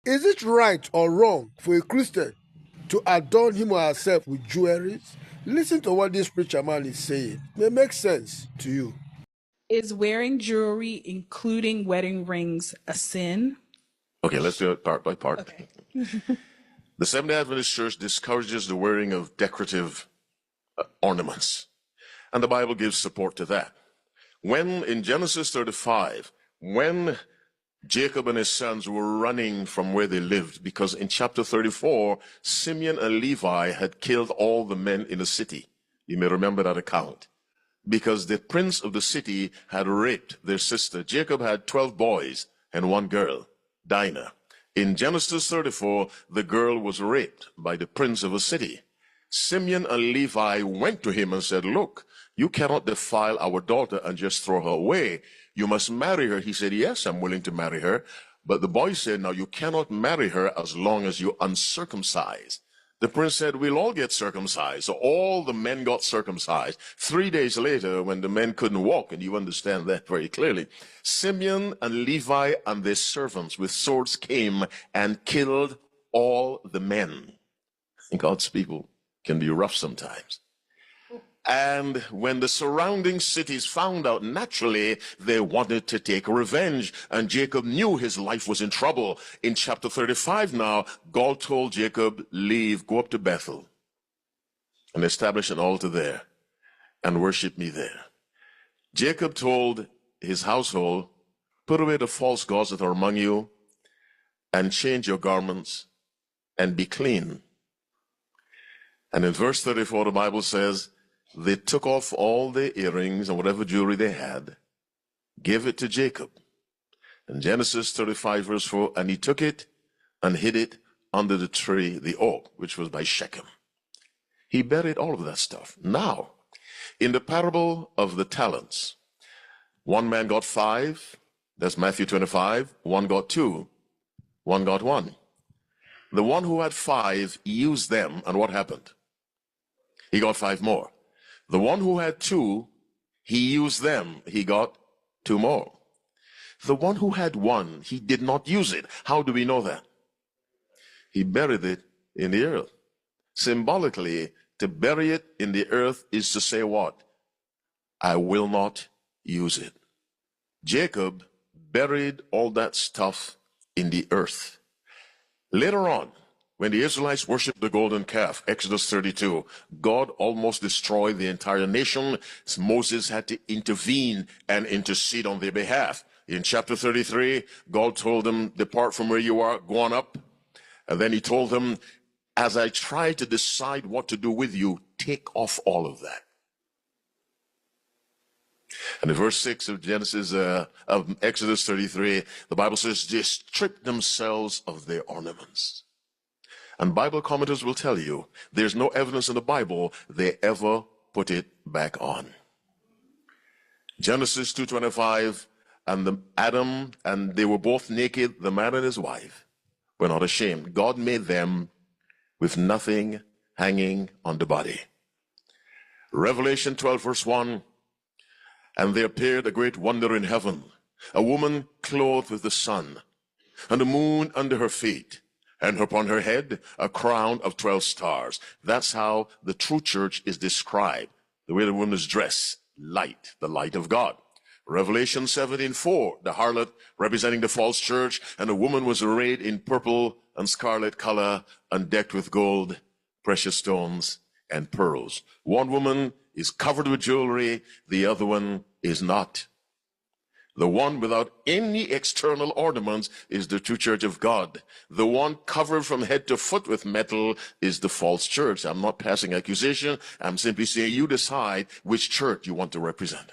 Is it right or wrong for a Christian to adorn him or herself with jewelry? Listen to what this preacher man is saying. It may make sense to you. Is wearing jewelry, including wedding rings, a sin? Okay, let's do it part by part. Okay. The Seventh-day Adventist Church discourages the wearing of decorative ornaments, and the Bible gives support to that. When in Genesis 35, when Jacob and his sons were running from where they lived, because in chapter 34, Simeon and Levi had killed all the men in the city. You may remember that account. Because the prince of the city had raped their sister. Jacob had 12 boys and one girl, Dinah. In Genesis 34, the girl was raped by the prince of a city. Simeon and Levi went to him and said, look, you cannot defile our daughter and just throw her away. You must marry her. He said, yes, I'm willing to marry her. But the boy said, no, you cannot marry her as long as you're uncircumcised. The prince said, we'll all get circumcised. So all the men got circumcised. 3 days later, when the men couldn't walk, and you understand that very clearly, Simeon and Levi and their servants with swords came and killed all the men. God's people can be rough sometimes. And when the surrounding cities found out, naturally, they wanted to take revenge. And Jacob knew his life was in trouble. In chapter 35 now, God told Jacob, leave, go up to Bethel and establish an altar there and worship me there. Jacob told his household, put away the false gods that are among you and change your garments and be clean. And in verse 34, the Bible says, they took off all their earrings and whatever jewelry they had, gave it to Jacob. In Genesis 35 verse 4, and he took it and hid it under the tree, the oak, which was by Shechem. He buried all of that stuff. Now, in the parable of the talents, one man got 5, that's Matthew 25, one got 2, one got 1. The one who had 5 used them, and what happened? He got 5 more. The one who had 2, he used them. He got 2 more. The one who had 1, he did not use it. How do we know that? He buried it in the earth. Symbolically, to bury it in the earth is to say what? I will not use it. Jacob buried all that stuff in the earth. Later on, when the Israelites worshiped the golden calf, Exodus 32, God almost destroyed the entire nation. Moses had to intervene and intercede on their behalf. In chapter 33, God told them, depart from where you are, go on up. And then he told them, as I try to decide what to do with you, take off all of that. And in verse 6 of of Exodus 33, the Bible says, they stripped themselves of their ornaments. And Bible commentators will tell you, there's no evidence in the Bible they ever put it back on. Genesis 2:25, and Adam, and they were both naked, the man and his wife, were not ashamed. God made them with nothing hanging on the body. Revelation 12 verse 1, and there appeared a great wonder in heaven, a woman clothed with the sun, and the moon under her feet, and upon her head a crown of 12 stars. That's how the true church is described. The way the woman is dressed, light, the light of God. Revelation 17:4, the harlot representing the false church, and the woman was arrayed in purple and scarlet color and decked with gold, precious stones, and pearls. One woman is covered with jewelry, the other one is not. The one without any external ornaments is the true church of God. The one covered from head to foot with metal is the false church. I'm not passing accusation. I'm simply saying you decide which church you want to represent.